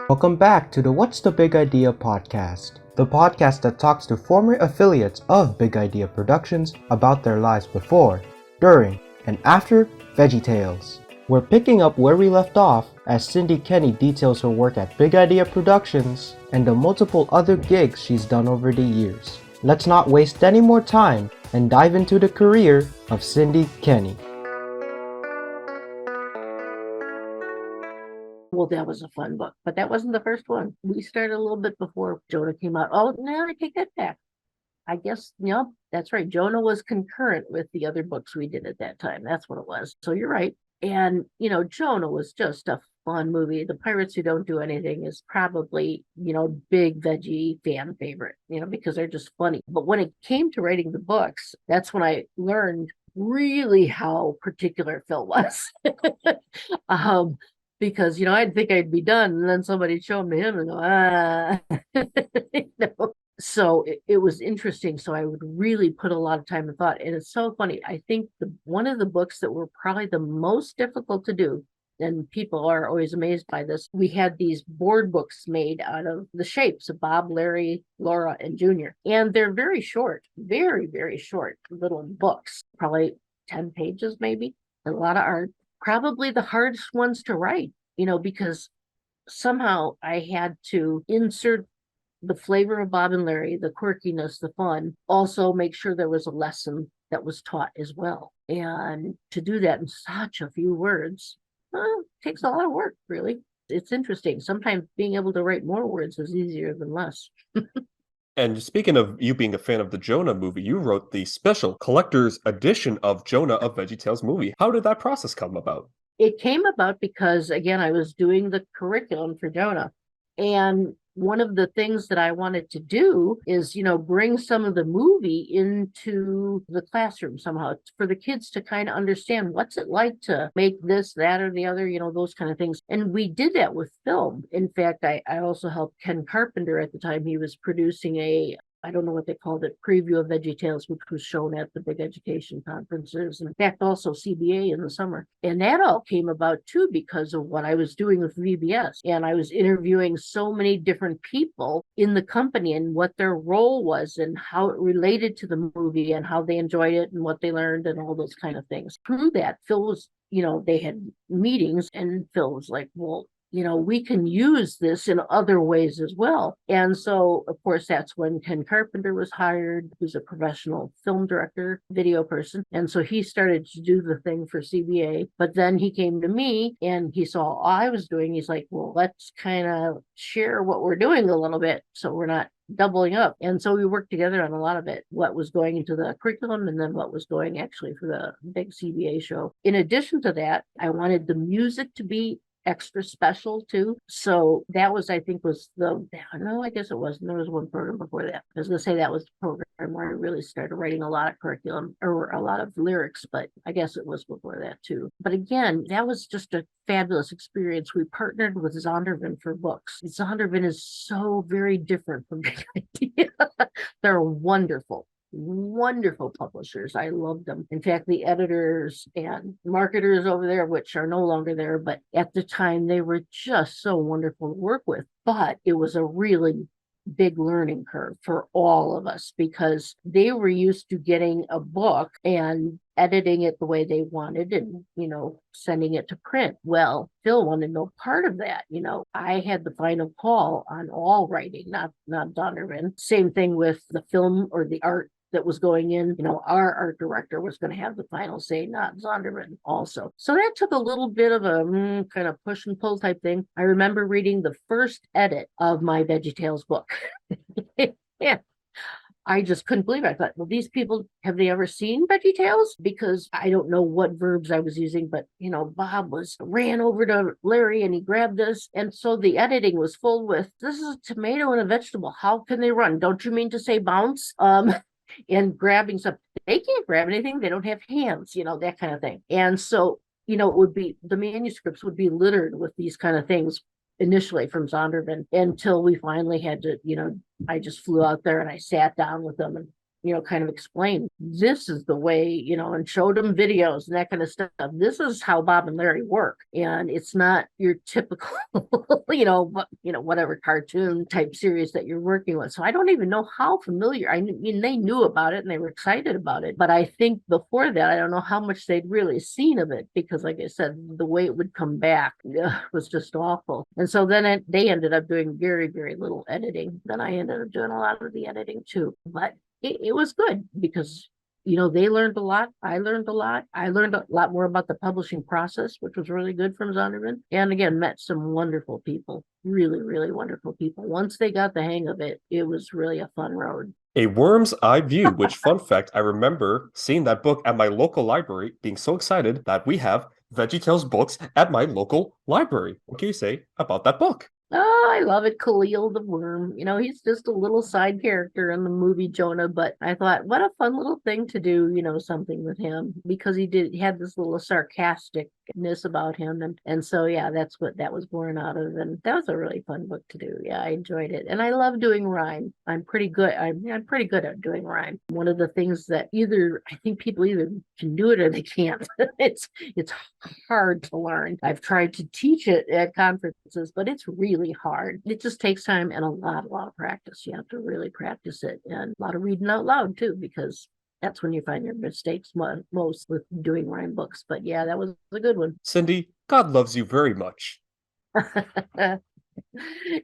Welcome back to the What's the Big Idea podcast, the podcast that talks to former affiliates of Big Idea Productions about their lives before, during, and after VeggieTales. We're picking up where we left off as Cindy Kenny details her work at Big Idea Productions and the multiple other gigs she's done over the years. Let's not waste any more time and dive into the career of Cindy Kenny. Well, that was a fun book, but that wasn't the first one. We started a little bit before Jonah came out. Oh, no, I take that back. I guess, that's right. Jonah was concurrent with the other books we did at that time. That's what it was. So you're right. And, Jonah was just a fun movie. The Pirates Who Don't Do Anything is probably, big veggie fan favorite, because they're just funny. But when it came to writing the books, that's when I learned really how particular Phil was. Because I didn't think I'd be done, and then somebody showed me him and go, So it was interesting. So I would really put a lot of time and thought, and it's so funny. I think one of the books that were probably the most difficult to do, and people are always amazed by this, we had these board books made out of the shapes of Bob, Larry, Laura, and Junior, and they're very short, very, very short little books, probably 10 pages maybe, a lot of art. Probably the hardest ones to write, because somehow I had to insert the flavor of Bob and Larry, the quirkiness, the fun, also make sure there was a lesson that was taught as well. And to do that in such a few words, takes a lot of work, really. It's interesting. Sometimes being able to write more words is easier than less. And speaking of you being a fan of the Jonah movie, you wrote the special collector's edition of Jonah of VeggieTales movie. How did that process come about? It came about because, again, I was doing the curriculum for Jonah. And one of the things that I wanted to do is, bring some of the movie into the classroom somehow for the kids to kind of understand what's it like to make this, that, or the other, those kind of things. And we did that with film. In fact, I also helped Ken Carpenter at the time. He was producing I don't know what they called it, preview of VeggieTales, which was shown at the big education conferences. And in fact, also CBA in the summer. And that all came about too because of what I was doing with VBS. And I was interviewing so many different people in the company and what their role was and how it related to the movie and how they enjoyed it and what they learned and all those kind of things. Through that, Phil was, they had meetings and Phil was like, well, we can use this in other ways as well. And so, of course, that's when Ken Carpenter was hired, who's a professional film director, video person. And so he started to do the thing for CBA. But then he came to me and he saw all I was doing. He's like, well, let's kind of share what we're doing a little bit so we're not doubling up. And so we worked together on a lot of it, what was going into the curriculum and then what was going actually for the big CBA show. In addition to that, I wanted the music to be extra special too. So that was, I think, I guess it wasn't. There was one program before that. I was going to say that was the program where I really started writing a lot of curriculum or a lot of lyrics, but I guess it was before that too. But again, that was just a fabulous experience. We partnered with Zondervan for books. Zondervan is so very different from Big Idea. They're wonderful publishers. I love them. In fact, the editors and marketers over there, which are no longer there, but at the time they were just so wonderful to work with. But it was a really big learning curve for all of us because they were used to getting a book and editing it the way they wanted and, sending it to print. Well, Phil wanted no part of that. I had the final call on all writing, not Donovan. Same thing with the film or the art that was going in, our art director was going to have the final say, not Zondervan also. So that took a little bit of a kind of push and pull type thing. I remember reading the first edit of my VeggieTales book. Yeah. I just couldn't believe it. I thought, well, these people, have they ever seen VeggieTales? Because I don't know what verbs I was using, but, Bob ran over to Larry and he grabbed this. And so the editing was full with, this is a tomato and a vegetable. How can they run? Don't you mean to say bounce? And grabbing something. They can't grab anything. They don't have hands, that kind of thing. And so, it would be, the manuscripts would be littered with these kind of things initially from Zondervan until we finally had to, I just flew out there and I sat down with them and, kind of explained this is the way, and showed them videos and that kind of stuff. This is how Bob and Larry work. And it's not your typical, whatever cartoon type series that you're working with. So I don't even know how familiar. I mean, they knew about it and they were excited about it. But I think before that, I don't know how much they'd really seen of it because, like I said, the way it would come back was just awful. And so then they ended up doing very, very little editing. Then I ended up doing a lot of the editing too. But it was good because they learned a lot. I learned a lot. I learned a lot more about the publishing process, which was really good from Zondervan. And again, met some wonderful people, really, really wonderful people. Once they got the hang of it, it was really a fun road. A Worm's Eye View, which, fun fact, I remember seeing that book at my local library, being so excited that we have VeggieTales books at my local library. What can you say about that book? Oh, I love it. Khalil the Worm. He's just a little side character in the movie Jonah, but I thought, what a fun little thing to do, something with him because he had this little sarcasticness about him. And so, yeah, that's what that was born out of. And that was a really fun book to do. Yeah, I enjoyed it. And I love doing rhyme. I'm pretty good. I'm pretty good at doing rhyme. One of the things that I think people either can do it or they can't. It's hard to learn. I've tried to teach it at conferences, but it's really hard. It just takes time and a lot of practice. You have to really practice it and a lot of reading out loud too, because that's when you find your mistakes most with doing rhyme books. But yeah, that was a good one. Cindy, God loves you very much.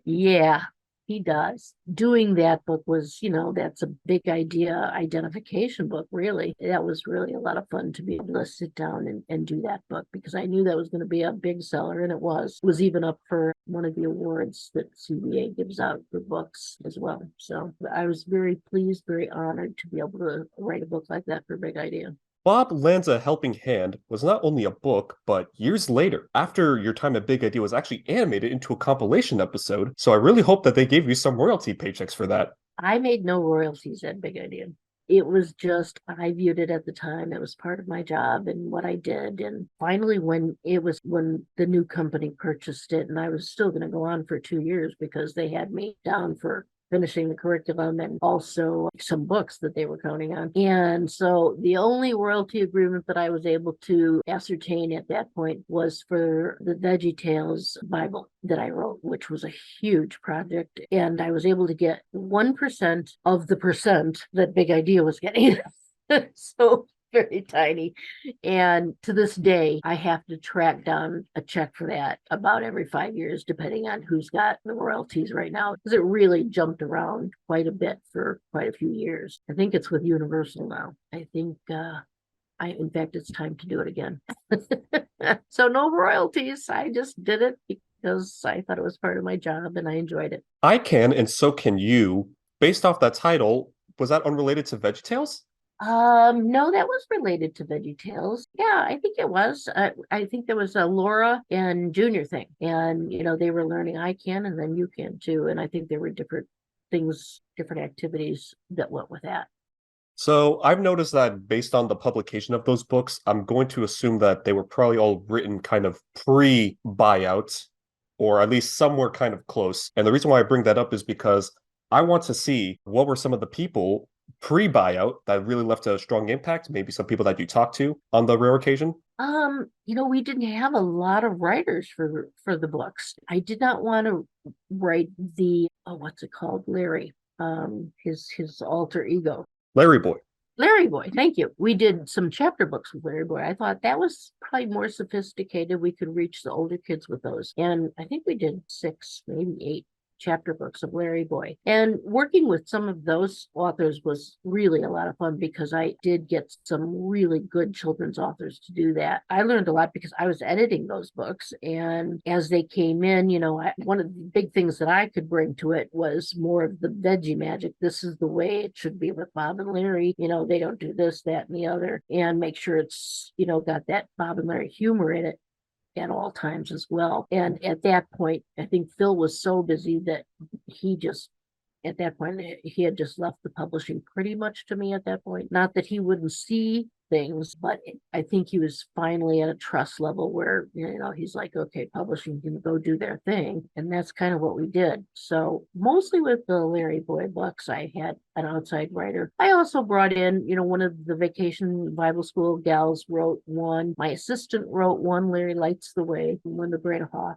Yeah, he does. Doing that book was, that's a big idea identification book, really. That was really a lot of fun to be able to sit down and do that book because I knew that was going to be a big seller, and it was. It was even up for one of the awards that CBA gives out for books as well. So I was very pleased, very honored to be able to write a book like that for Big Idea. Bob Lends a Helping Hand was not only a book, but years later, after your time at Big Idea, was actually animated into a compilation episode. So I really hope that they gave you some royalty paychecks for that. I made no royalties at Big Idea. It was just, I viewed it at the time. It was part of my job and what I did. And finally, when the new company purchased it, and I was still going to go on for 2 years because they had me down for finishing the curriculum and also some books that they were counting on. And so the only royalty agreement that I was able to ascertain at that point was for the VeggieTales Bible that I wrote, which was a huge project. And I was able to get 1% of the percent that Big Idea was getting. So very tiny. And to this day, I have to track down a check for that about every 5 years, depending on who's got the royalties right now, because it really jumped around quite a bit for quite a few years. I think it's with Universal now. I think, in fact, it's time to do it again. So no royalties. I just did it because I thought it was part of my job and I enjoyed it. I can, and so can you. Based off that title, was that unrelated to VeggieTales? No, that was related to VeggieTales. Yeah, I think it was. I think there was a Laura and Junior thing, and they were learning I can, and then you can too. And I think there were different things, different activities that went with that. So I've noticed that based on the publication of those books, I'm going to assume that they were probably all written kind of pre-buyout, or at least somewhere kind of close. And the reason why I bring that up is because I want to see what were some of the people pre-buyout that really left a strong impact, maybe some people that you talked to on the rare occasion. We didn't have a lot of writers for the books. I did not want to write what's it called? Larry, his alter ego. Larry Boy. Larry Boy, thank you. We did some chapter books with Larry Boy. I thought that was probably more sophisticated. We could reach the older kids with those. And I think we did 6, maybe 8 chapter books of Larry Boy. And working with some of those authors was really a lot of fun because I did get some really good children's authors to do that. I learned a lot because I was editing those books. And as they came in, one of the big things that I could bring to it was more of the veggie magic. This is the way it should be with Bob and Larry. They don't do this, that, and the other. And make sure it's, got that Bob and Larry humor in it at all times as well. And at that point, I think Phil was so busy that at that point, he had just left the publishing pretty much to me at that point. Not that he wouldn't see things, but I think he was finally at a trust level where, he's like, okay, publishing can go do their thing. And that's kind of what we did. So mostly with the Larry Boyd books, I had an outside writer. I also brought in, one of the Vacation Bible School gals wrote one. My assistant wrote one, Larry Lights the Way, Linda Bradehoff,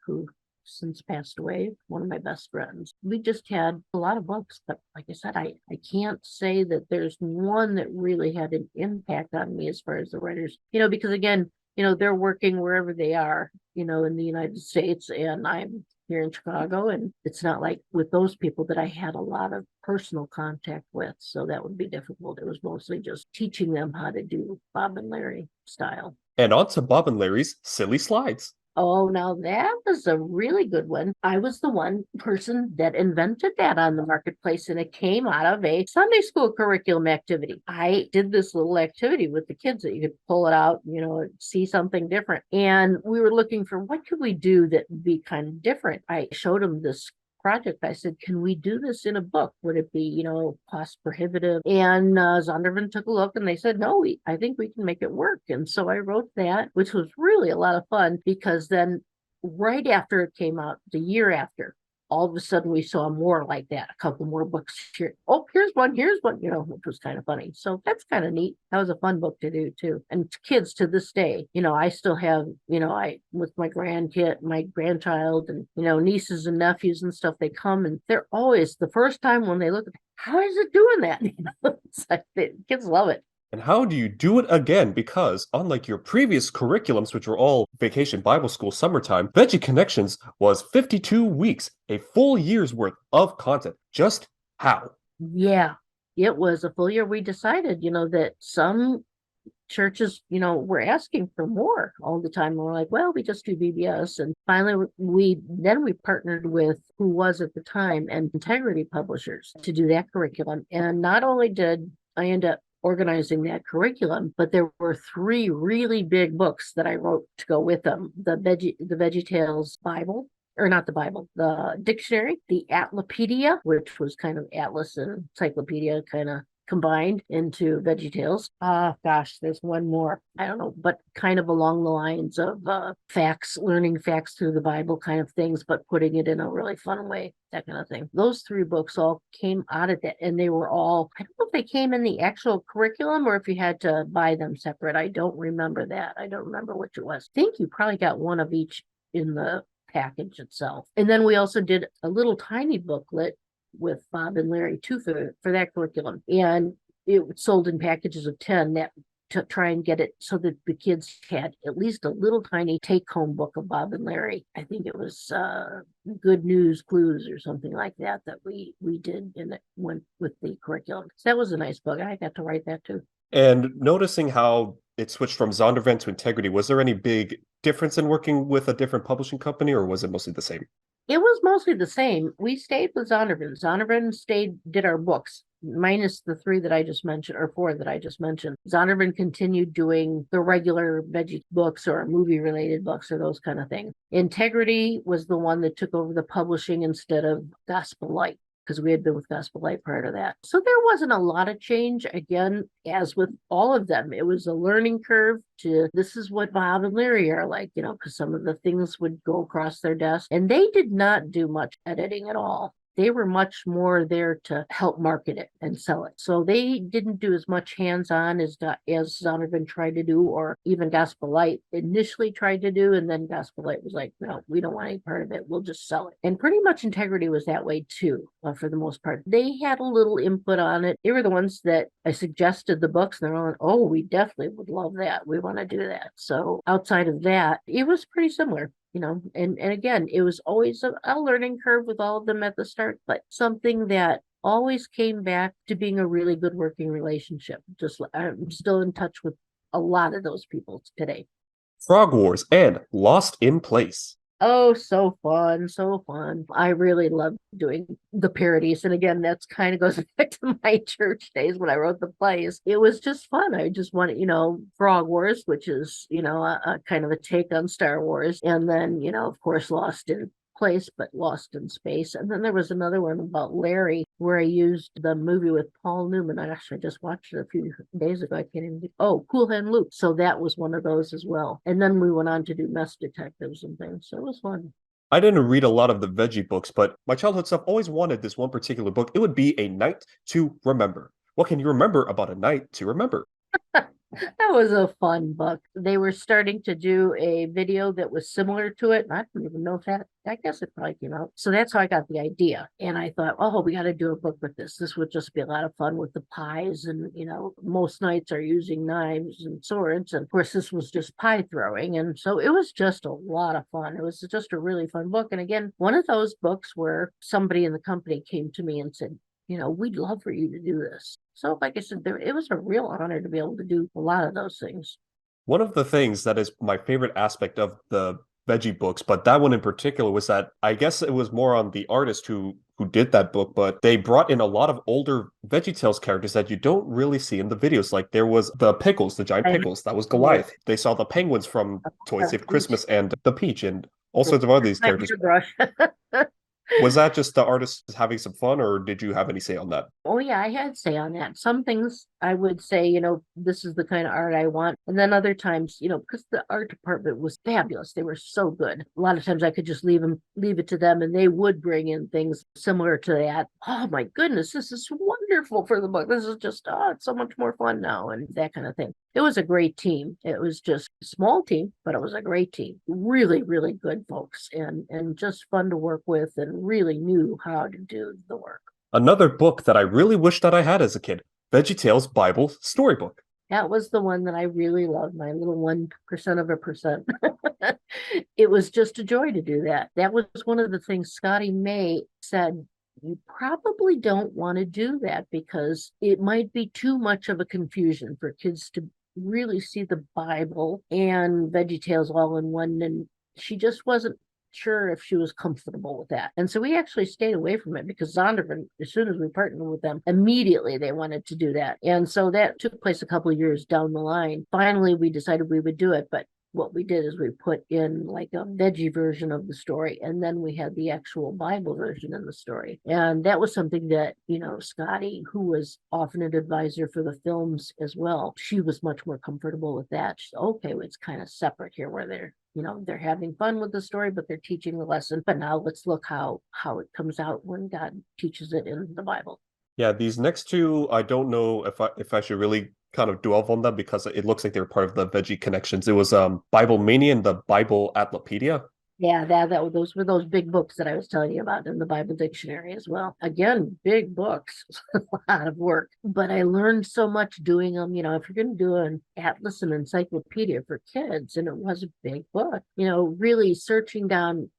who since passed away, one of my best friends. We just had a lot of books, but like I said, I can't say that there's one that really had an impact on me as far as the writers, because again, they're working wherever they are, in the United States, and I'm here in Chicago, and it's not like with those people that I had a lot of personal contact with, so that would be difficult. It was mostly just teaching them how to do Bob and Larry style. And on to Bob and Larry's Silly Slides. Oh, now that was a really good one. I was the one person that invented that on the marketplace, and it came out of a Sunday school curriculum activity. I did this little activity with the kids that you could pull it out, see something different. And we were looking for what could we do that would be kind of different. I showed them this project. I said, can we do this in a book? Would it be, cost prohibitive? And Zondervan took a look and they said, no, I think we can make it work. And so I wrote that, which was really a lot of fun, because then right after it came out, the year after, all of a sudden we saw more like that, a couple more books here. Oh, here's one, which was kind of funny. So that's kind of neat. That was a fun book to do too. And kids to this day, I still have, I with my grandchild and, nieces and nephews and stuff, they come and they're always the first time when they look at, how is it doing that? It's like kids love it. And how do you do it again? Because unlike your previous curriculums, which were all Vacation Bible School summertime, Veggie Connections was 52 weeks, a full year's worth of content. Just how? Yeah, it was a full year. We decided, that some churches, were asking for more all the time. And we're like, well, we just do VBS. And finally, we partnered with who was at the time and Integrity Publishers to do that curriculum. And not only did I end up organizing that curriculum, but there were 3 really big books that I wrote to go with them. The VeggieTales Bible, or not the Bible, the dictionary, the Atlapedia, which was kind of atlas and encyclopedia kind of combined into VeggieTales. There's one more. I don't know, but kind of along the lines of learning facts through the Bible kind of things, but putting it in a really fun way, that kind of thing. Those 3 books all came out of that, and they were all, I don't know if they came in the actual curriculum or if you had to buy them separate. I don't remember that. I don't remember which it was. I think you probably got one of each in the package itself. And then we also did a little tiny booklet with Bob and Larry too for that curriculum, and it sold in packages of 10 that to try and get it so that the kids had at least a little tiny take-home book of Bob and Larry. I think it was Good News Clues or something like that we did, and it went with the curriculum. So that was a nice book. I got to write that too. And noticing how it switched from Zondervan to Integrity, was there any big difference in working with a different publishing company, or was it mostly the same? It was mostly the same. We stayed with Zondervan. Zondervan did our books, minus the 3 that I just mentioned, or 4 that I just mentioned. Zondervan continued doing the regular veggie books or movie-related books or those kind of things. Integrity was the one that took over the publishing instead of Gospel Light, because we had been with Gospel Light prior to that. So there wasn't a lot of change. Again, as with all of them, it was a learning curve to this is what Bob and Larry are like, because some of the things would go across their desk, and they did not do much editing at all. They were much more there to help market it and sell it. So they didn't do as much hands-on as Zondervan tried to do, or even Gospel Light initially tried to do. And then Gospel Light was like, no, we don't want any part of it. We'll just sell it. And pretty much Integrity was that way too, for the most part. They had a little input on it. They were the ones that I suggested the books, and they're all like, oh, we definitely would love that. We want to do that. So outside of that, it was pretty similar. And again, it was always a learning curve with all of them at the start, but something that always came back to being a really good working relationship. Just I'm still in touch with a lot of those people today. Frog Wars and Lost in Place. Oh, so fun, so fun. I really love doing the parodies. And again, that's kind of goes back to my church days when I wrote the plays. It was just fun. I just wanted, Frog Wars, which is, a kind of a take on Star Wars. And then, of course, Lost in place, but lost in space. And then there was another one about Larry, where I used the movie with Paul Newman. I actually just watched it a few days ago. I can't even Cool Hand Luke. So that was one of those as well. And then we went on to do Mess Detectives and things. So it was fun. I didn't read a lot of the veggie books, but my childhood self always wanted this one particular book. It would be A Night to Remember. What can you remember about A Night to Remember? That was a fun book. They were starting to do a video that was similar to it. I don't even know if I guess it probably came out. So that's how I got the idea. And I thought, oh, we got to do a book with this. This would just be a lot of fun with the pies. And, most knights are using knives and swords. And of course, this was just pie throwing. And so it was just a lot of fun. It was just a really fun book. And again, one of those books where somebody in the company came to me and said, we'd love for you to do this. So, like I said, it was a real honor to be able to do a lot of those things. One of the things that is my favorite aspect of the veggie books, but that one in particular, was that I guess it was more on the artist who did that book, but they brought in a lot of older VeggieTales characters that you don't really see in the videos. Like there was the Pickles, the giant Pickles, that was Goliath. They saw the penguins from Toy Save Christmas and the Peach and all sorts of other these characters. Was that just the artist having some fun, or did you have any say on that? Oh, yeah, I had say on that. Some things I would say, this is the kind of art I want. And then other times, because the art department was fabulous. They were so good. A lot of times I could just leave it to them, and they would bring in things similar to that. Oh, my goodness, this is wonderful for the book. This is just, it's so much more fun now, and that kind of thing. It was a great team. It was just a small team, but it was a great team. Really, really good folks, and just fun to work with, and really knew how to do the work. Another book that I really wish that I had as a kid, VeggieTales Bible Storybook. That was the one that I really loved, my little 1% of a percent. It was just a joy to do that. That was one of the things Scotty May said, you probably don't want to do that because it might be too much of a confusion for kids to really see the Bible and VeggieTales all in one. And she just wasn't sure if she was comfortable with that. And so we actually stayed away from it because Zondervan, as soon as we partnered with them, immediately they wanted to do that. And so that took place a couple of years down the line. Finally, we decided we would do it, but what we did is we put in like a veggie version of the story, and then we had the actual Bible version in the story. And that was something that, Scotty, who was often an advisor for the films as well, she was much more comfortable with that. She said, okay, well, it's kind of separate here where they're having fun with the story, but they're teaching the lesson. But now let's look how it comes out when God teaches it in the Bible. Yeah, these next two, I don't know if I should really kind of dwell on them because it looks like they're part of the Veggie Connections. It was Bible Mania and the Bible Atlopedia. Yeah, those were those big books that I was telling you about in the Bible dictionary as well. Again, big books, a lot of work. But I learned so much doing them. If you're going to do an atlas and encyclopedia for kids, and it was a big book, really searching down,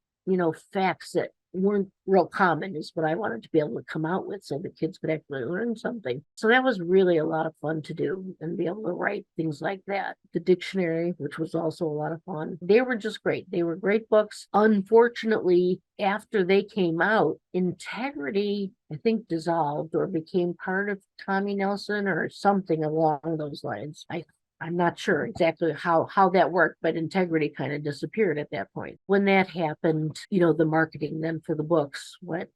facts that weren't real common is what I wanted to be able to come out with so the kids could actually learn something. So that was really a lot of fun to do and be able to write things like that. The dictionary, which was also a lot of fun. They were just great. They were great books. Unfortunately, after they came out, Integrity, I think, dissolved or became part of Tommy Nelson or something along those lines. I'm not sure exactly how that worked, but Integrity kind of disappeared at that point. When that happened, the marketing then for the books went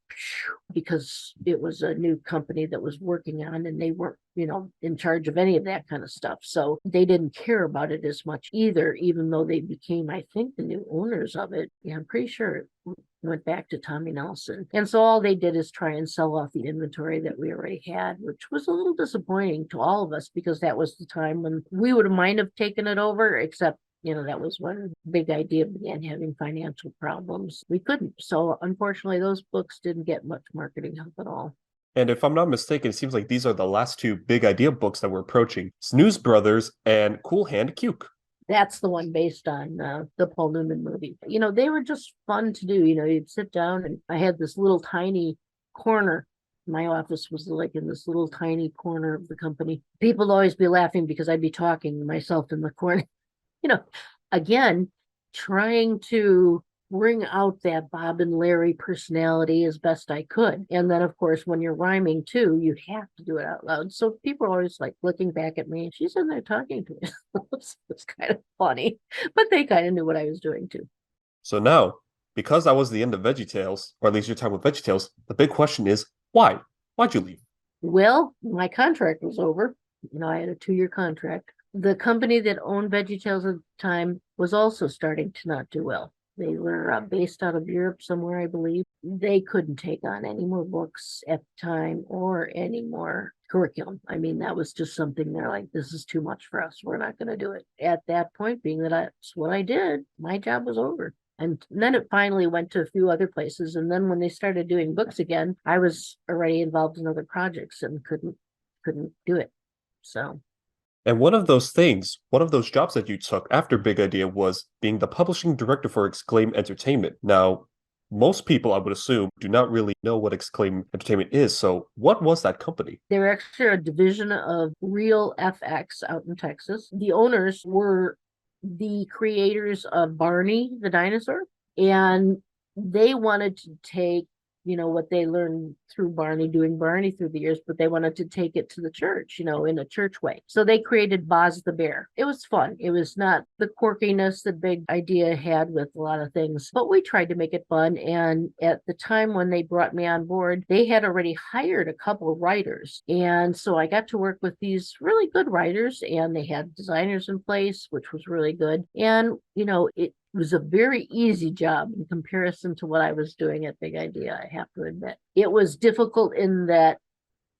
because it was a new company that was working on, and they weren't, in charge of any of that kind of stuff. So they didn't care about it as much either, even though they became, I think, the new owners of it. Yeah, I'm pretty sure it went back to Tommy Nelson. And so all they did is try and sell off the inventory that we already had, which was a little disappointing to all of us because that was the time when we would have might have taken it over, except that was when Big Idea began having financial problems. We couldn't. So unfortunately, those books didn't get much marketing help at all. And if I'm not mistaken, it seems like these are the last two Big Idea books that we're approaching. Snooze Brothers and Cool Hand Cuke. That's the one based on the Paul Newman movie. They were just fun to do. You'd sit down, and I had this little tiny corner. My office was like in this little tiny corner of the company. People would always be laughing because I'd be talking to myself in the corner. Again, trying to bring out that Bob and Larry personality as best I could. And then, of course, when you're rhyming too, you have to do it out loud. So people are always like looking back at me. She's in there talking to me. It's kind of funny, but they kind of knew what I was doing too. So now because that was the end of VeggieTales, or at least your time with VeggieTales, the big question is why? Why'd you leave? Well, my contract was over. I had a 2-year contract. The company that owned VeggieTales at the time was also starting to not do well. They were based out of Europe somewhere, I believe. They couldn't take on any more books at the time or any more curriculum. I mean, that was just something they're like, this is too much for us. We're not going to do it. At that point, being that that's what I did, my job was over. And then it finally went to a few other places. And then when they started doing books again, I was already involved in other projects and couldn't do it. So. And one of those jobs that you took after Big Idea was being the publishing director for Exclaim Entertainment. Now, most people, I would assume, do not really know what Exclaim Entertainment is. So what was that company? They're actually a division of Real FX out in Texas. The owners were the creators of Barney the dinosaur, and they wanted to take what they learned through Barney, doing Barney through the years, but they wanted to take it to the church, in a church way. So they created Boz the Bear. It was fun. It was not the quirkiness that Big Idea had with a lot of things, but we tried to make it fun. And at the time when they brought me on board, they had already hired a couple of writers. And so I got to work with these really good writers, and they had designers in place, which was really good. And, it was a very easy job in comparison to what I was doing at Big Idea, I have to admit. It was difficult in that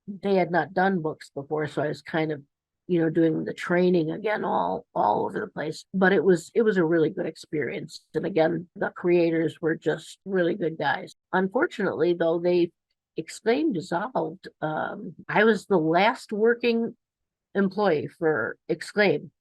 they had not done books before, so I was kind of, doing the training again all over the place. But it was a really good experience. And again, the creators were just really good guys. Unfortunately, though, they Exclaim dissolved. I was the last working employee for Exclaim.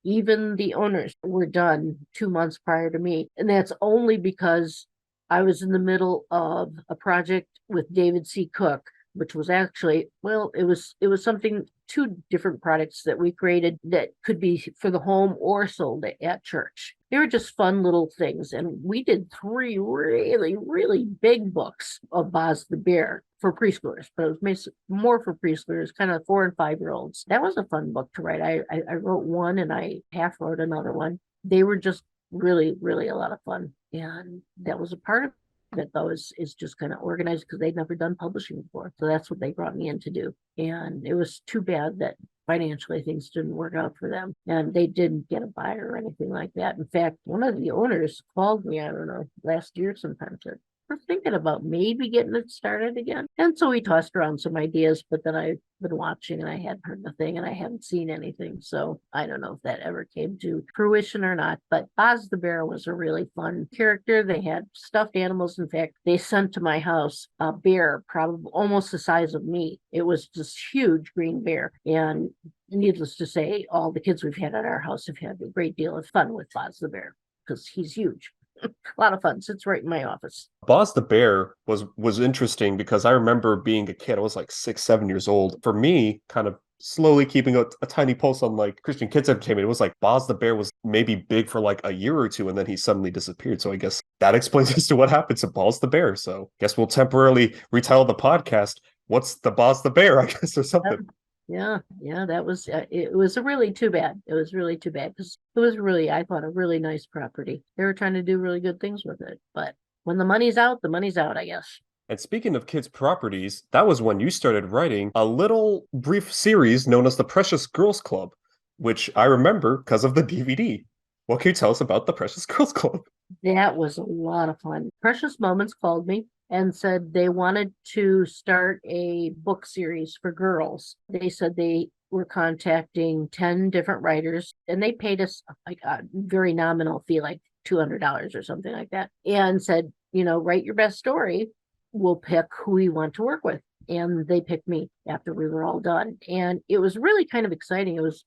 Even the owners were done 2 months prior to me. And that's only because I was in the middle of a project with David C. Cook, which was actually, it was something, 2 different products that we created that could be for the home or sold at church. They were just fun little things. And we did 3 really, really big books of Boz the Bear for preschoolers, but it was more for preschoolers, kind of 4 and 5-year-olds. That was a fun book to write. I wrote one and I half wrote another one. They were just really, really a lot of fun. And that was a part of it, though, is just kind of organized because they'd never done publishing before. So that's what they brought me in to do. And it was too bad that financially things didn't work out for them. And they didn't get a buyer or anything like that. In fact, one of the owners called me, I don't know, last year sometime, said, we're thinking about maybe getting it started again. And so we tossed around some ideas, but then I've been watching and I hadn't heard nothing and I haven't seen anything. So I don't know if that ever came to fruition or not. But Boz the Bear was a really fun character. They had stuffed animals. In fact, they sent to my house a bear, probably almost the size of me. It was this huge green bear. And needless to say, all the kids we've had at our house have had a great deal of fun with Boz the Bear because he's huge. A lot of fun. Sits right in my office. Boz the Bear was interesting because I remember being a kid. I was like 6, 7 years old. For me, kind of slowly keeping a tiny pulse on like Christian Kids Entertainment, it was like Boz the Bear was maybe big for like a year or two and then he suddenly disappeared. So I guess that explains as to what happened to Boz the Bear. So I guess we'll temporarily retitle the podcast. What's the Boz the Bear, I guess, or something. Yeah, that was, it was really too bad. It was really too bad because it was really, I thought, a really nice property. They were trying to do really good things with it. But when the money's out, I guess. And speaking of kids' properties, that was when you started writing a little brief series known as the Precious Girls Club, which I remember because of the DVD. What can you tell us about the Precious Girls Club? That was a lot of fun. Precious Moments called me and said they wanted to start a book series for girls. They said they were contacting 10 different writers and they paid us like a very nominal fee, like $200 or something like that, and said, write your best story. We'll pick who we want to work with. And they picked me after we were all done. And it was really kind of exciting. It was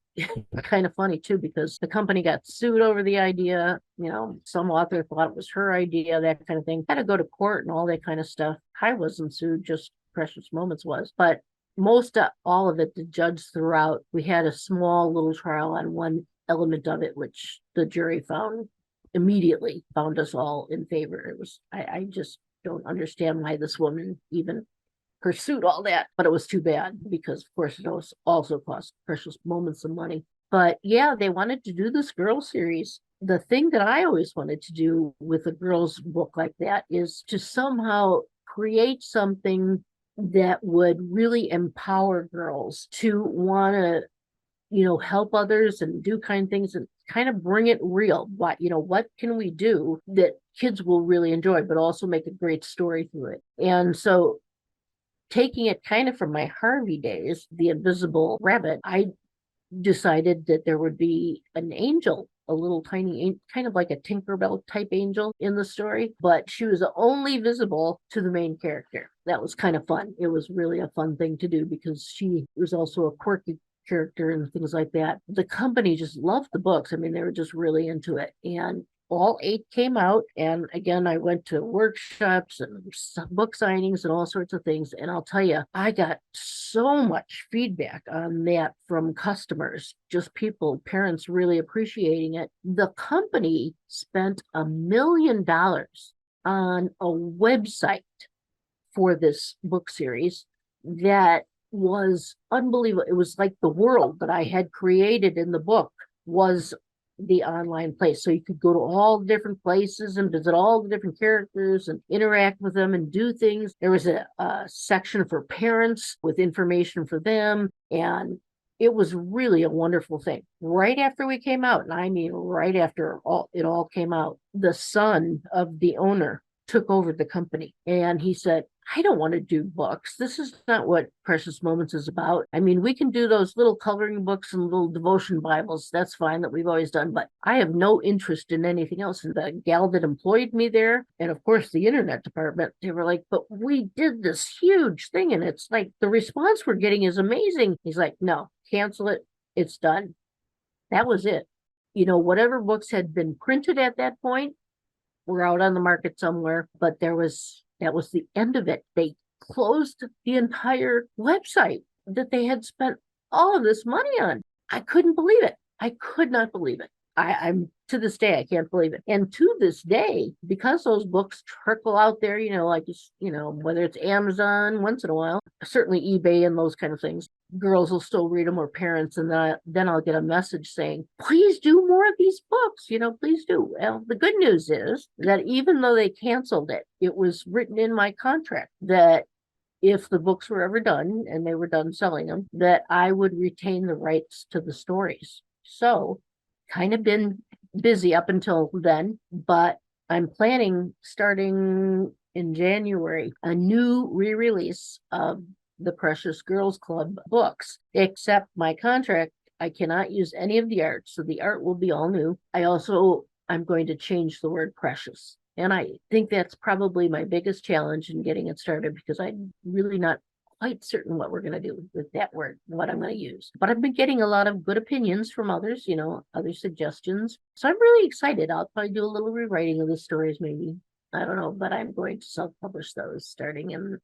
kind of funny too, because the company got sued over the idea. Some author thought it was her idea, that kind of thing. Had to go to court and all that kind of stuff. I wasn't sued, just Precious Moments was. But most of all of it, the judge threw out. We had a small little trial on one element of it, which the jury immediately found us all in favor. It was, I just don't understand why this woman even pursued all that, but it was too bad because of course it also cost Precious Moments some money. But yeah, they wanted to do this girl series the thing that I always wanted to do with a girl's book like that is to somehow create something that would really empower girls to want to, help others and do kind things and kind of bring it real. What can we do that kids will really enjoy, but also make a great story through it? And so taking it kind of from my Harvey days, the invisible rabbit, I decided that there would be an angel, a little tiny, kind of like a Tinkerbell type angel in the story, but she was only visible to the main character. That was kind of fun. It was really a fun thing to do because she was also a quirky character and things like that. The company just loved the books. I mean, they were just really into it. And all 8 came out. And again, I went to workshops and book signings and all sorts of things. And I'll tell you, I got so much feedback on that from customers, just people, parents really appreciating it. The company spent $1 million on a website for this book series that was unbelievable. It was like the world that I had created in the book was the online place. So you could go to all the different places and visit all the different characters and interact with them and do things. There was a section for parents with information for them. And it was really a wonderful thing. Right after we came out, and I mean right after it all came out, the son of the owner took over the company. And he said, I don't want to do books. This is not what Precious Moments is about. I mean, we can do those little coloring books and little devotion Bibles. That's fine, that we've always done, but I have no interest in anything else. And the gal that employed me there, and of course the internet department, they were like, but we did this huge thing. And it's like, the response we're getting is amazing. He's like, no, cancel it. It's done. That was it. Whatever books had been printed at that point were out on the market somewhere, but that was the end of it. They closed the entire website that they had spent all of this money on. I couldn't believe it. I could not believe it. I'm to this day, I can't believe it. And to this day, because those books trickle out there, whether it's Amazon once in a while, certainly eBay and those kind of things, girls will still read them, or parents, and then I'll get a message saying, please do more of these books, please do. Well, the good news is that even though they canceled it, it was written in my contract that if the books were ever done and they were done selling them, that I would retain the rights to the stories. So kind of been busy up until then, but I'm planning, starting in January, a new re-release of the Precious Girls Club books, except my contract, I cannot use any of the art. So the art will be all new. I'm going to change the word precious. And I think that's probably my biggest challenge in getting it started, because I'm really not quite certain what we're going to do with that word, what I'm going to use. But I've been getting a lot of good opinions from others, other suggestions. So I'm really excited. I'll probably do a little rewriting of the stories maybe. I don't know, but I'm going to self-publish those starting in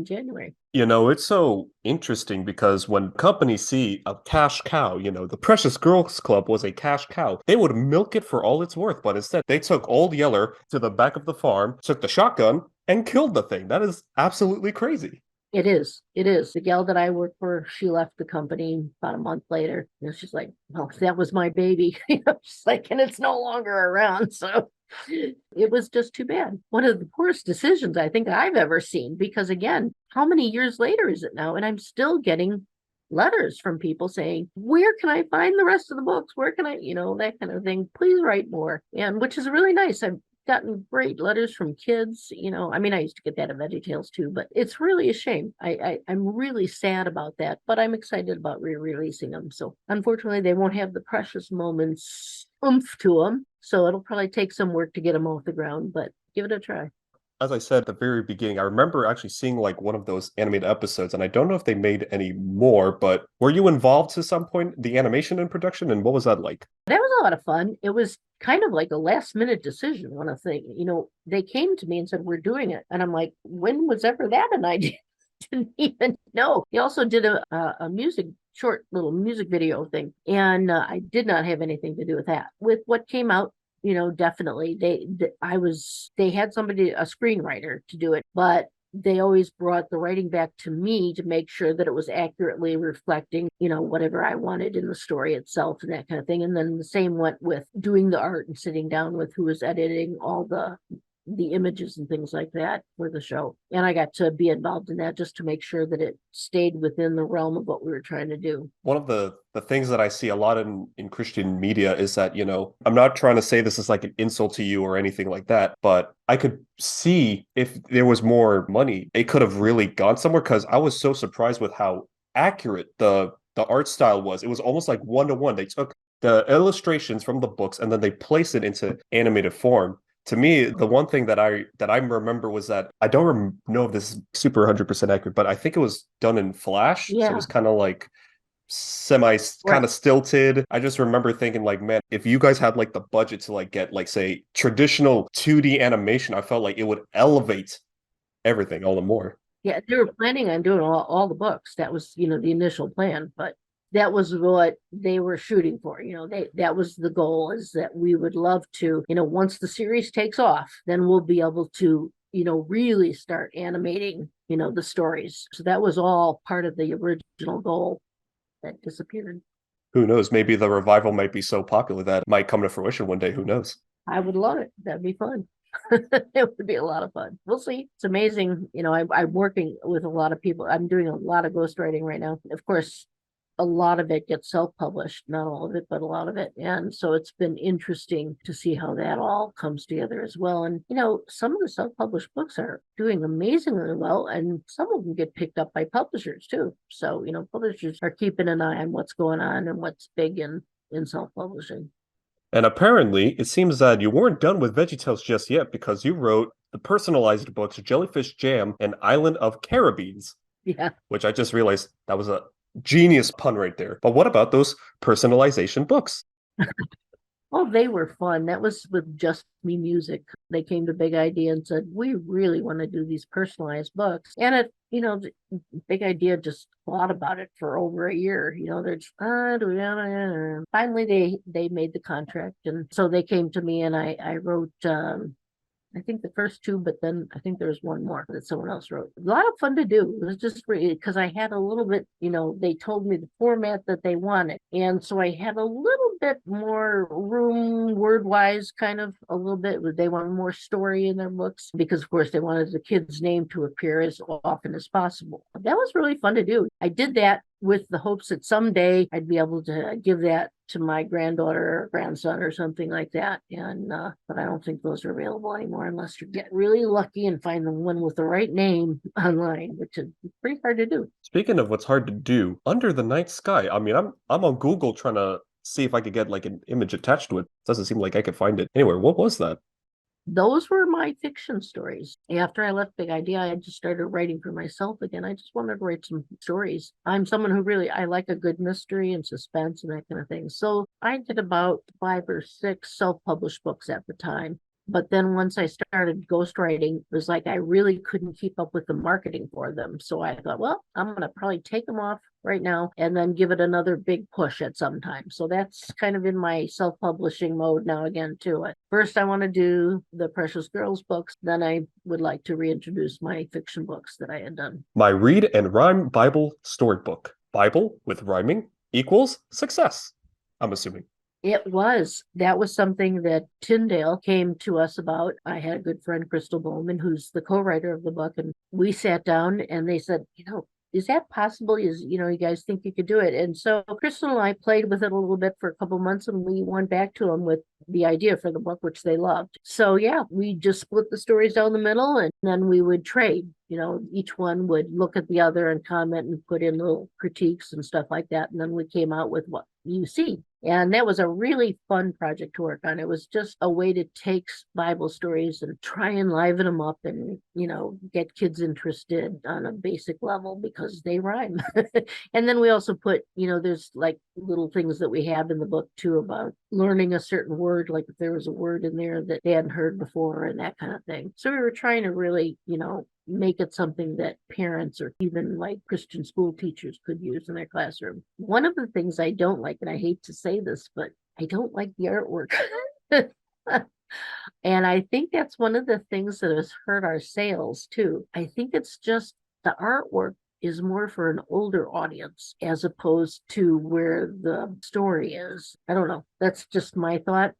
January. It's so interesting because when companies see a cash cow, the Precious Girls Club was a cash cow, they would milk it for all it's worth. But instead, they took Old Yeller to the back of the farm, took the shotgun, and killed the thing. That is absolutely crazy. It is. The gal that I work for, she left the company about a month later. And she's like, well, that was my baby. She's like, and it's no longer around. So it was just too bad. One of the poorest decisions I think I've ever seen, because again, how many years later is it now? And I'm still getting letters from people saying, where can I find the rest of the books? Where can I, that kind of thing. Please write more. And which is really nice. I've gotten great letters from kids. I used to get that at VeggieTales too, but it's really a shame. I'm really sad about that, but I'm excited about re-releasing them. So unfortunately, they won't have the Precious Moments oomph to them. So it'll probably take some work to get them off the ground, but give it a try. As I said at the very beginning, I remember actually seeing like one of those animated episodes, and I don't know if they made any more, but were you involved to some point, the animation and production, and what was that like? That was a lot of fun. It was kind of like a last minute decision when I think, they came to me and said, we're doing it. And I'm like, when was ever that an idea? Didn't even know. He also did a short little music video thing. And I did not have anything to do with that. With what came out, definitely they had somebody, a screenwriter to do it, but they always brought the writing back to me to make sure that it was accurately reflecting, whatever I wanted in the story itself and that kind of thing. And then the same went with doing the art and sitting down with who was editing all the images and things like that for the show. And I got to be involved in that just to make sure that it stayed within the realm of what we were trying to do. One of the things that I see a lot in Christian media is that, I'm not trying to say this is like an insult to you or anything like that, but I could see if there was more money, it could have really gone somewhere, because I was so surprised with how accurate the art style was. It was almost like one-to-one. They took the illustrations from the books and then they placed it into animated form. To me, the one thing that I remember was that I don't know if this is super 100% accurate, but I think it was done in Flash. So it was kind of like semi kind of stilted. I just remember thinking like, man, if you guys had like the budget to like get like, say, traditional 2D animation, I felt like it would elevate everything all the more. Yeah, they were planning on doing all the books. That was, the initial plan, but that was what they were shooting for. That was the goal, is that we would love to, once the series takes off, then we'll be able to, really start animating, the stories. So that was all part of the original goal that disappeared. Who knows? Maybe the revival might be so popular that it might come to fruition one day. Who knows? I would love it. That'd be fun. It would be a lot of fun. We'll see. It's amazing. I'm working with a lot of people. I'm doing a lot of ghostwriting right now. Of course, a lot of it gets self-published, not all of it, but a lot of it. And so it's been interesting to see how that all comes together as well. And, some of the self-published books are doing amazingly well, and some of them get picked up by publishers too. So, publishers are keeping an eye on what's going on and what's big in self-publishing. And apparently, it seems that you weren't done with VeggieTales just yet, because you wrote the personalized books Jellyfish Jam and Island of Carabines. Yeah. Which I just realized that was a genius pun right there. But what about those personalization books? Oh, they were fun. That was with Just Me Music. They came to Big Idea and said, we really want to do these personalized books. And Big Idea just thought about it for over a year. They're just, finally they made the contract. And so they came to me, and I wrote, I think the first two, but then I think there was one more that someone else wrote. A lot of fun to do. It was just because I had a little bit, they told me the format that they wanted. And so I had a little bit more room, word-wise, kind of a little bit. They wanted more story in their books because, of course, they wanted the kid's name to appear as often as possible. That was really fun to do. I did that with the hopes that someday I'd be able to give that to my granddaughter or grandson or something like that. And but I don't think those are available anymore unless you get really lucky and find the one with the right name online, which is pretty hard to do. Speaking of what's hard to do, Under the Night Sky. I mean, I'm on Google trying to see if I could get like an image attached to it. Doesn't seem like I could find it anywhere. What was that? Those were my fiction stories. After I left Big Idea, I just started writing for myself again. I just wanted to write some stories. I'm someone who I like a good mystery and suspense and that kind of thing. So I did about 5 or 6 self-published books at the time. But then once I started ghostwriting, it was like I really couldn't keep up with the marketing for them. So I thought, well, I'm going to probably take them off right now and then give it another big push at some time. So that's kind of in my self-publishing mode now again too. First, I want to do the Precious Girls books. Then I would like to reintroduce my fiction books that I had done. My Read and Rhyme Bible Storybook. Bible with rhyming equals success, I'm assuming. That was something that Tyndale came to us about. I had a good friend, Crystal Bowman, who's the co-writer of the book, and we sat down and they said, is that possible? You guys think you could do it? And so Crystal and I played with it a little bit for a couple months, and we went back to them with the idea for the book, which they loved. So yeah, we just split the stories down the middle, and then we would trade. Each one would look at the other and comment and put in little critiques and stuff like that. And then we came out with what you see. And that was a really fun project to work on. It was just a way to take Bible stories and try and liven them up and, get kids interested on a basic level because they rhyme. And then we also put, there's like little things that we have in the book too about learning a certain word, like if there was a word in there that they hadn't heard before and that kind of thing. So we were trying to really, make it something that parents or even like Christian school teachers could use in their classroom. One of the things I don't like, and I hate to say this, but I don't like the artwork. And I think that's one of the things that has hurt our sales too. I think it's just the artwork is more for an older audience as opposed to where the story is. I don't know. That's just my thought.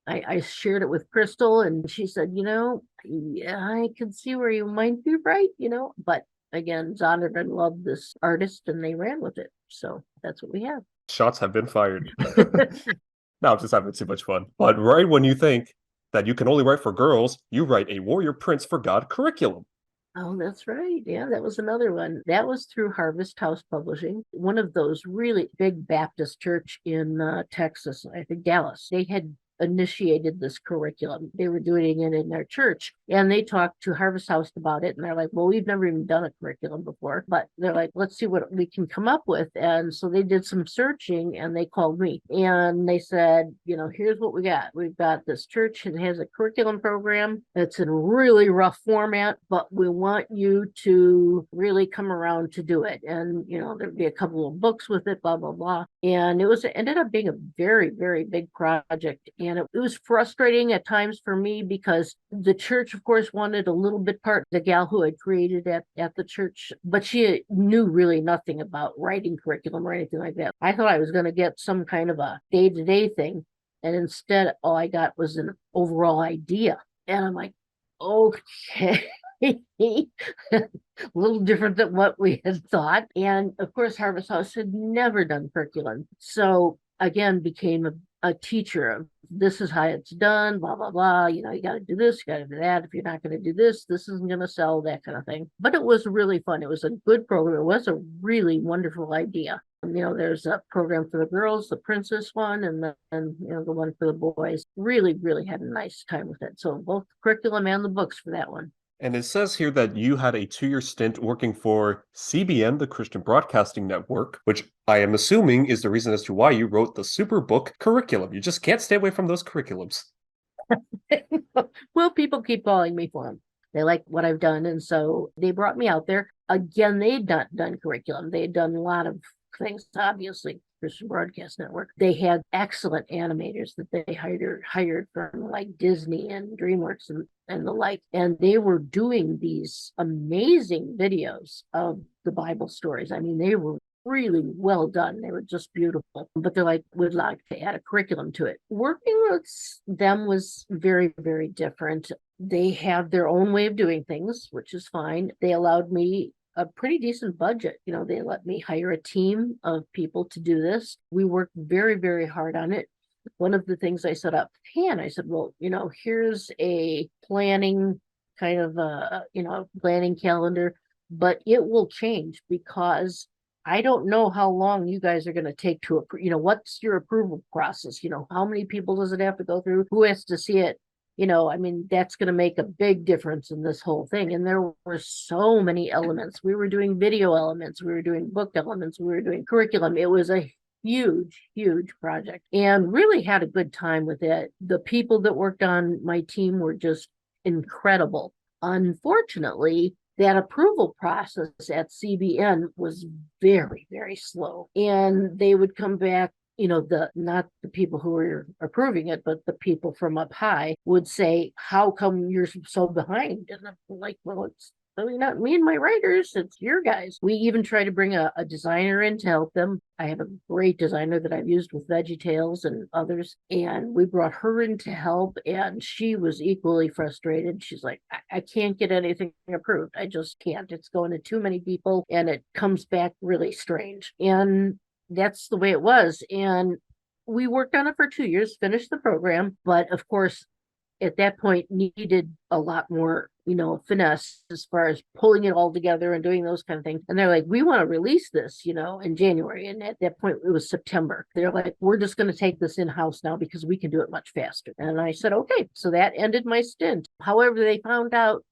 I shared it with Crystal and she said, yeah, I can see where you might be right, but again, Zondervan loved this artist and they ran with it. So that's what we have. Shots have been fired. Now I'm just having too much fun. But right when you think that you can only write for girls, you write a Warrior Prince for God curriculum. Oh, that's right. Yeah, that was another one. That was through Harvest House Publishing, one of those really big Baptist church in Texas, I think Dallas. They had initiated this curriculum. They were doing it in their church and they talked to Harvest House about it. And they're like, well, we've never even done a curriculum before, but they're like, let's see what we can come up with. And so they did some searching and they called me and they said, here's what we got. We've got this church that has a curriculum program. It's in a really rough format, but we want you to really come around to do it. And, there'd be a couple of books with it, blah, blah, blah. And it ended up being a very, very big project. And it was frustrating at times for me because the church, of course, wanted a little bit part, the gal who had created at the church, but she knew really nothing about writing curriculum or anything like that. I thought I was going to get some kind of a day-to-day thing. And instead, all I got was an overall idea. And I'm like, okay. A little different than what we had thought. And of course, Harvest House had never done curriculum. So again, became a teacher of this is how it's done, blah, blah, blah. You got to do this, you got to do that. If you're not going to do this, this isn't going to sell, that kind of thing. But it was really fun. It was a good program. It was a really wonderful idea. There's a program for the girls, the princess one, and the one for the boys. Really, really had a nice time with it. So both the curriculum and the books for that one. And it says here that you had a 2-year stint working for CBN, the Christian Broadcasting Network, which I am assuming is the reason as to why you wrote the Superbook curriculum. You just can't stay away from those curriculums. Well, people keep calling me for them. They like what I've done. And so they brought me out there. Again, they had not done curriculum. They had done a lot of things, obviously. Christian Broadcast Network. They had excellent animators that they hired from like Disney and DreamWorks and the like. And they were doing these amazing videos of the Bible stories. I mean, they were really well done. They were just beautiful. But they're like, we'd like to add a curriculum to it. Working with them was very, very different. They have their own way of doing things, which is fine. They allowed me a pretty decent budget. They let me hire a team of people to do this. We worked very, very hard on it. One of the things I set up, I said, well, here's a planning kind of planning calendar, but it will change because I don't know how long you guys are going to take to, what's your approval process? How many people does it have to go through? Who has to see it? That's going to make a big difference in this whole thing. And there were so many elements. We were doing video elements. We were doing book elements. We were doing curriculum. It was a huge, huge project and really had a good time with it. The people that worked on my team were just incredible. Unfortunately, that approval process at CBN was very, very slow. And they would come back, not the people who were approving it, but the people from up high would say, how come you're so behind? And I'm like, well, it's really not me and my writers, it's your guys. We even try to bring a designer in to help them. I have a great designer that I've used with VeggieTales and others, and we brought her in to help, and she was equally frustrated. She's like, I can't get anything approved. I just can't. It's going to too many people, and it comes back really strange. And that's the way it was. And we worked on it for 2 years, finished the program, but of course, at that point needed a lot more, finesse as far as pulling it all together and doing those kind of things. And they're like, we want to release this, in January. And at that point, it was September. They're like, we're just going to take this in-house now because we can do it much faster. And I said, okay. So that ended my stint. However, they found out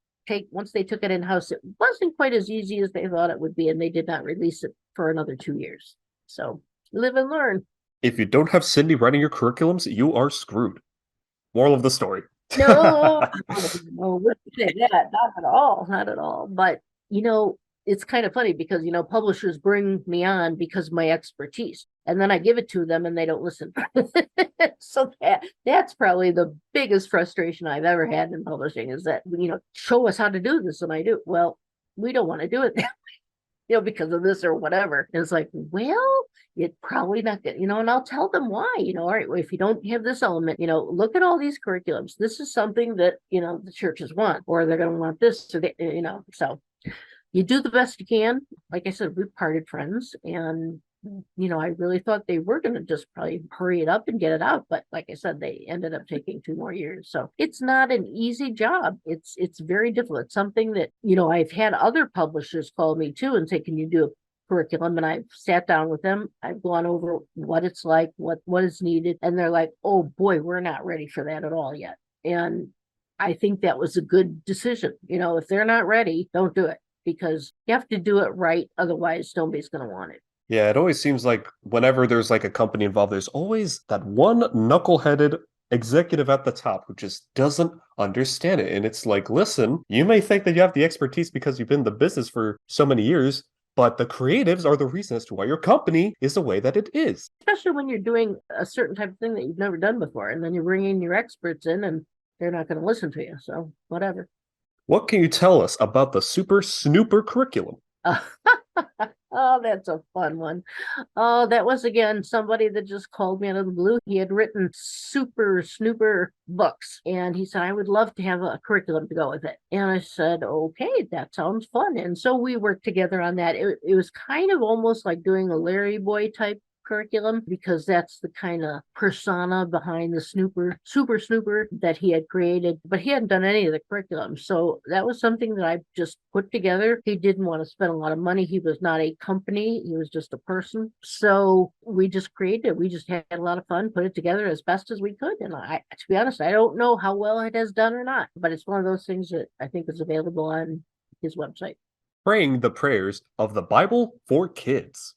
once they took it in-house, it wasn't quite as easy as they thought it would be. And they did not release it for another 2 years. So live and learn. If you don't have Cindy writing your curriculums, you are screwed. Moral of the story. No, wouldn't say that. Not at all. Not at all. But, it's kind of funny because, publishers bring me on because of my expertise. and then I give it to them and they don't listen. So that's probably the biggest frustration I've ever had in publishing, is that, show us how to do this. And I do. Well, we don't want to do it that way, because of this or whatever. And it's like, well, it's probably not good, and I'll tell them why, all right, well, if you don't have this element, look at all these curriculums. This is something that, the churches want, or they're going to want this, or so you do the best you can. Like I said, we parted friends, and I really thought they were going to just probably hurry it up and get it out. But like I said, they ended up taking 2 more years. So it's not an easy job. It's very difficult. It's something that, I've had other publishers call me too and say, can you do a curriculum? And I've sat down with them. I've gone over what it's like, what is needed. And they're like, oh boy, we're not ready for that at all yet. And I think that was a good decision. If they're not ready, don't do it, because you have to do it right. Otherwise, nobody's going to want it. Yeah, it always seems like whenever there's like a company involved, there's always that one knuckleheaded executive at the top who just doesn't understand it. And it's like, listen, you may think that you have the expertise because you've been in the business for so many years, but the creatives are the reason as to why your company is the way that it is. Especially when you're doing a certain type of thing that you've never done before, and then you're bringing your experts in and they're not going to listen to you. So whatever. What can you tell us about the Super Snooper curriculum? Oh, that's a fun one. Oh, that was, again, somebody that just called me out of the blue. He had written Super Snooper books, and he said, I would love to have a curriculum to go with it. And I said, okay, that sounds fun. And so we worked together on that. It was kind of almost like doing a Larry Boy type curriculum, because that's the kind of persona behind the Super Snooper that he had created, but he hadn't done any of the curriculum. So that was something that I just put together. He didn't want to spend a lot of money. He was not a company. He was just a person. So we just created it. We just had a lot of fun, put it together as best as we could. And to be honest, I don't know how well it has done or not, but it's one of those things that I think is available on his website. Praying the prayers of the Bible for kids.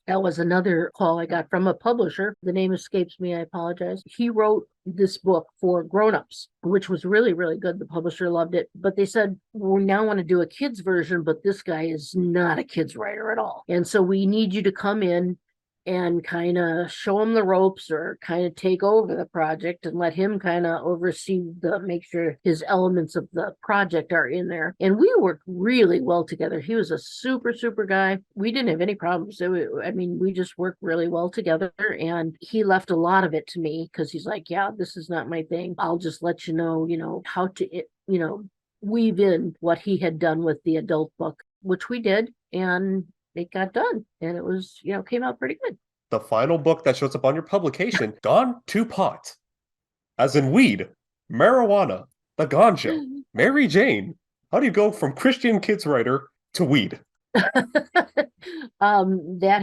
That was another call I got from a publisher. The name escapes me. I apologize. He wrote this book for grownups, which was really, really good. The publisher loved it. But they said, we now want to do a kid's version, but this guy is not a kid's writer at all. And so we need you to come in and kind of show him the ropes, or kind of take over the project and let him kind of oversee make sure his elements of the project are in there. And we worked really well together. He was a super, super guy. We didn't have any problems. We just worked really well together, and he left a lot of it to me, because he's like, yeah, this is not my thing. I'll just let you know, how to, weave in what he had done with the adult book, which we did. And it got done, and it was, came out pretty good. The final book that shows up on your publication, Gone to Pot. As in weed, marijuana, the ganja, Mary Jane. How do you go from Christian kids writer to weed? That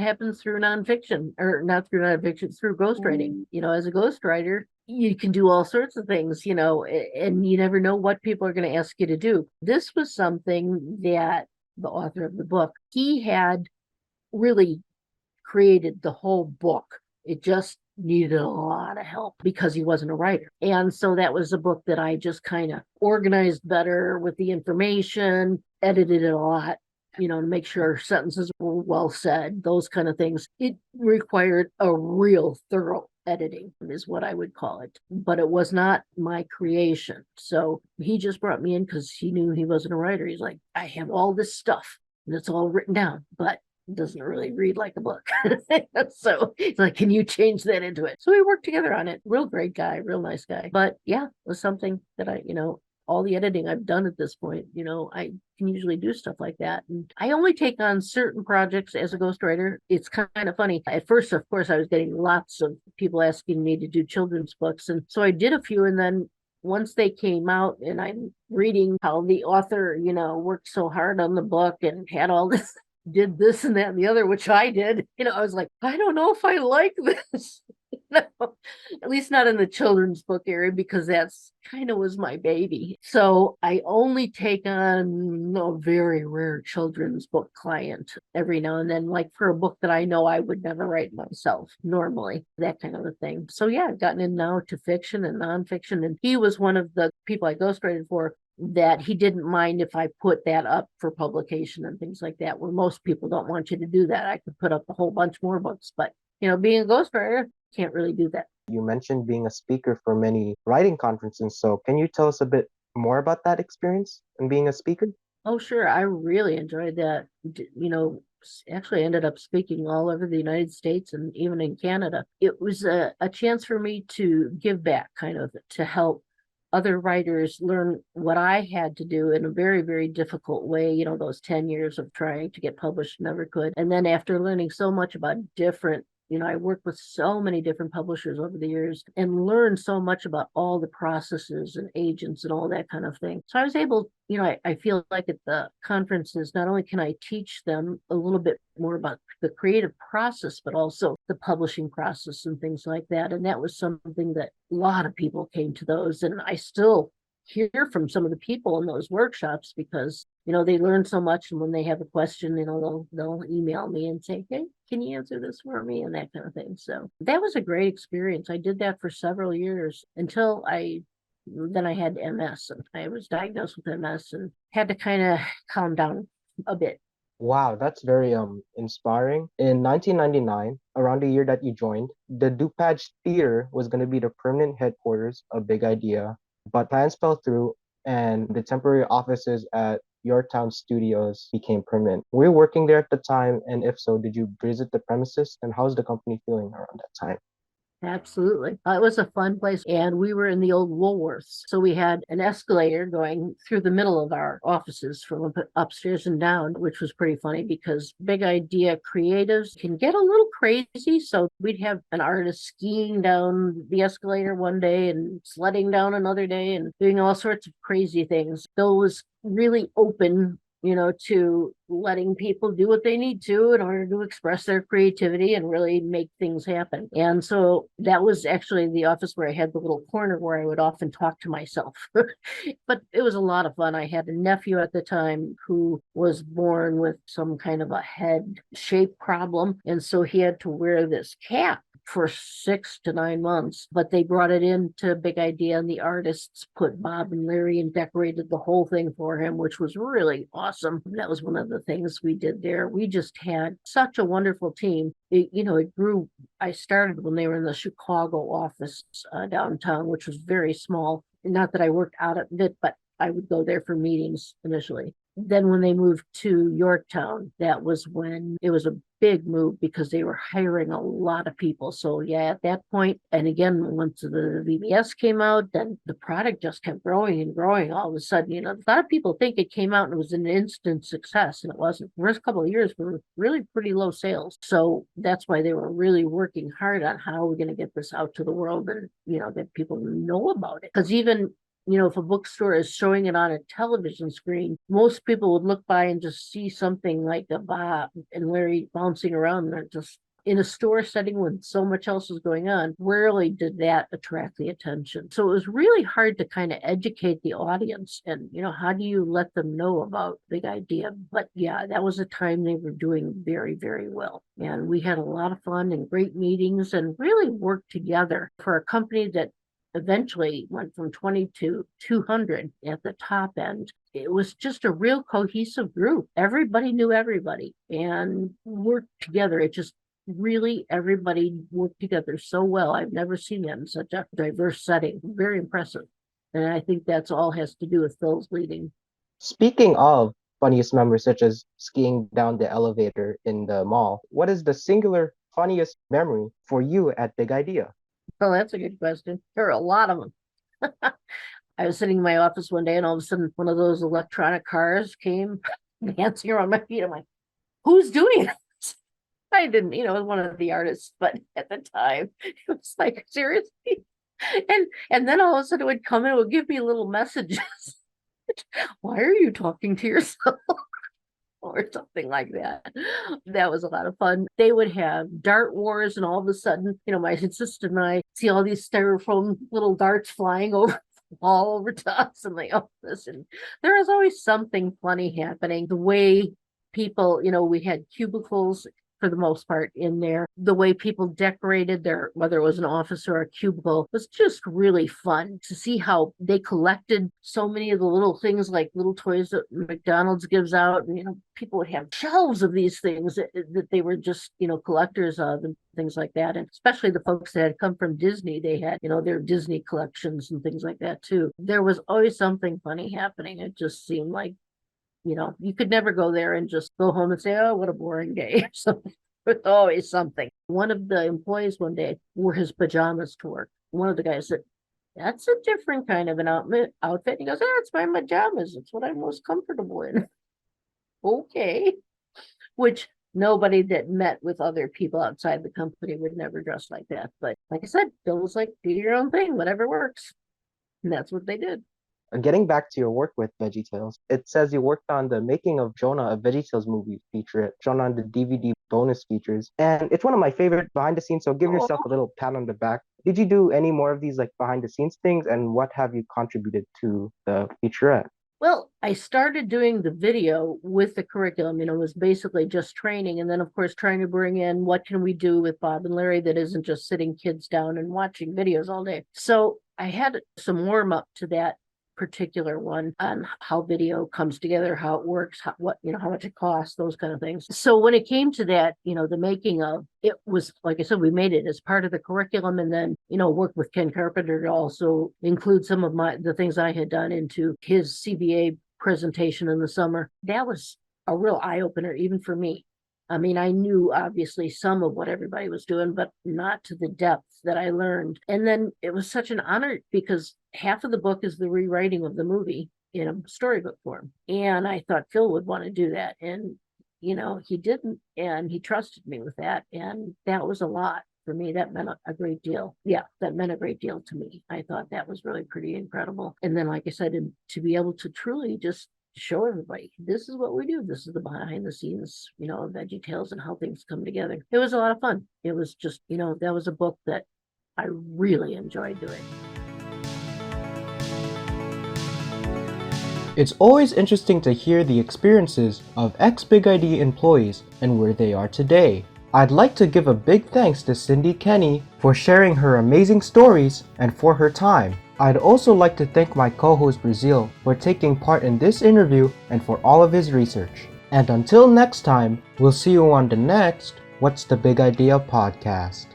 happens through nonfiction, or not through nonfiction, through ghostwriting. As a ghostwriter, you can do all sorts of things, and you never know what people are going to ask you to do. This was something that the author of the book, he had really created the whole book. It just needed a lot of help because he wasn't a writer. And so that was a book that I just kind of organized better with the information, edited it a lot, to make sure sentences were well said, those kind of things. It required a real thorough editing, is what I would call it. But it was not my creation. So he just brought me in because he knew he wasn't a writer. He's like, I have all this stuff and it's all written down, but it doesn't really read like a book. So he's like, can you change that into it? So we worked together on it. Real great guy, real nice guy. But yeah, it was something that I, all the editing I've done at this point, I can usually do stuff like that. And I only take on certain projects as a ghostwriter. It's kind of funny. At first, of course, I was getting lots of people asking me to do children's books. And so I did a few. And then once they came out and I'm reading how the author, worked so hard on the book and had all this, did this and that and the other, which I did, I was like, I don't know if I like this. At least not in the children's book area, because that's kind of was my baby. So I only take on a very rare children's book client every now and then, like for a book that I know I would never write myself normally, that kind of a thing. So yeah, I've gotten in now to fiction and nonfiction, and he was one of the people I ghostwrited for that he didn't mind if I put that up for publication and things like that, where most people don't want you to do that. I could put up a whole bunch more books, but being a ghostwriter, can't really do that. You mentioned being a speaker for many writing conferences, so can you tell us a bit more about that experience and being a speaker? Oh, sure. I really enjoyed that. Actually, I ended up speaking all over the United States and even in Canada. It was a chance for me to give back, kind of, to help other writers learn what I had to do in a very, very difficult way, those 10 years of trying to get published, never could. And then after learning so much about different I worked with so many different publishers over the years and learned so much about all the processes and agents and all that kind of thing. So I was able, I feel like at the conferences, not only can I teach them a little bit more about the creative process, but also the publishing process and things like that. And that was something that a lot of people came to those. And I still hear from some of the people in those workshops because they learn so much, and when they have a question, they'll email me and say, hey, can you answer this for me, and that kind of thing. So that was a great experience. I did that for several years until I had MS, and I was diagnosed with MS and had to kind of calm down a bit. Wow, that's very inspiring. In 1999, around the year that you joined, the DuPage Theater was going to be the permanent headquarters of Big Idea, but plans fell through and the temporary offices at Yorktown Studios became permanent. Were you working there at the time? And if so, did you visit the premises? And how's the company feeling around that time? Absolutely. It was a fun place. And we were in the old Woolworths. So we had an escalator going through the middle of our offices from upstairs and down, which was pretty funny because Big Idea creatives can get a little crazy. So we'd have an artist skiing down the escalator one day and sledding down another day and doing all sorts of crazy things. Those really open to letting people do what they need to in order to express their creativity and really make things happen. And so that was actually the office where I had the little corner where I would often talk to myself. But it was a lot of fun. I had a nephew at the time who was born with some kind of a head shape problem. And so he had to wear this cap for 6 to 9 months, but they brought it into Big Idea and the artists put Bob and Larry and decorated the whole thing for him, which was really awesome. That was one of the things we did there. We just had such a wonderful team. It grew. I started when they were in the Chicago office downtown, which was very small. Not that I worked out of it, but I would go there for meetings initially. Then when they moved to Yorktown, that was when it was a big move because they were hiring a lot of people. So yeah, at that point, and again, once the VBS came out, then the product just kept growing and growing. All of a sudden, a lot of people think it came out and it was an instant success, and it wasn't. The first couple of years were really pretty low sales. So that's why they were really working hard on how we're going to get this out to the world and, that people know about it. Because even if a bookstore is showing it on a television screen, most people would look by and just see something like a Bob and Larry bouncing around. And they're just in a store setting when so much else was going on. Rarely did that attract the attention. So it was really hard to kind of educate the audience and, how do you let them know about Big Idea? But yeah, that was a time they were doing very, very well. And we had a lot of fun and great meetings and really worked together for a company that eventually went from 20 to 200 at the top end. It was just a real cohesive group. Everybody knew everybody and worked together. It just really, everybody worked together so well. I've never seen that in such a diverse setting. Very impressive. And I think that's all has to do with Phil's leading. Speaking of funniest memories, such as skiing down the elevator in the mall, what is the singular funniest memory for you at Big Idea? Oh, that's a good question. There are a lot of them. I was sitting in my office one day and all of a sudden one of those electronic cars came dancing around my feet. I'm like, who's doing this? I didn't, it was one of the artists, but at the time it was like, seriously? And then all of a sudden it would come and it would give me little messages. Why are you talking to yourself? Or something like that. That was a lot of fun. They would have dart wars, and all of a sudden, my sister and I see all these styrofoam little darts flying over all over to us in the office. And there was always something funny happening. The way people, we had cubicles for the most part in there. The way people decorated their, whether it was an office or a cubicle, was just really fun to see how they collected so many of the little things like little toys that McDonald's gives out. And, people would have shelves of these things that they were just, collectors of and things like that. And especially the folks that had come from Disney, they had, their Disney collections and things like that too. There was always something funny happening. It just seemed like, you could never go there and just go home and say, oh, what a boring day. So there's always something. One of the employees one day wore his pajamas to work. One of the guys said, that's a different kind of an outfit. He goes, it's my pajamas. It's what I'm most comfortable in. Okay. Which nobody that met with other people outside the company would never dress like that. But like I said, Bill was like, do your own thing, whatever works. And that's what they did. Getting back to your work with VeggieTales, it says you worked on the making of Jonah, a VeggieTales movie feature, shown on the DVD bonus features. And it's one of my favorite behind the scenes, so give yourself a little pat on the back. Did you do any more of these like behind the scenes things, and what have you contributed to the featurette? Well, I started doing the video with the curriculum, it was basically just training. And then, of course, trying to bring in what can we do with Bob and Larry that isn't just sitting kids down and watching videos all day. So I had some warm up to that particular one on how video comes together, how it works, how much it costs, those kind of things. So when it came to that, the making of it was, like I said, we made it as part of the curriculum, and then, worked with Ken Carpenter to also include some of the things I had done into his CBA presentation in the summer. That was a real eye opener, even for me. I mean, I knew obviously some of what everybody was doing, but not to the depth that I learned. And then it was such an honor because half of the book is the rewriting of the movie in a storybook form. And I thought Phil would want to do that. And, he didn't. And he trusted me with that. And that was a lot for me. That meant a great deal. Yeah, that meant a great deal to me. I thought that was really pretty incredible. And then, like I said, to be able to truly just show everybody this is what we do, this is the behind the scenes of VeggieTales and how things come together. It was a lot of fun. It was just that was a book that I really enjoyed doing. It's always interesting to hear the experiences of ex-Big ID employees and where they are today. I'd like to give a big thanks to Cindy Kenny for sharing her amazing stories and for her time. I'd also like to thank my co-host Reziel for taking part in this interview and for all of his research. And until next time, we'll see you on the next What's the Big Idea podcast.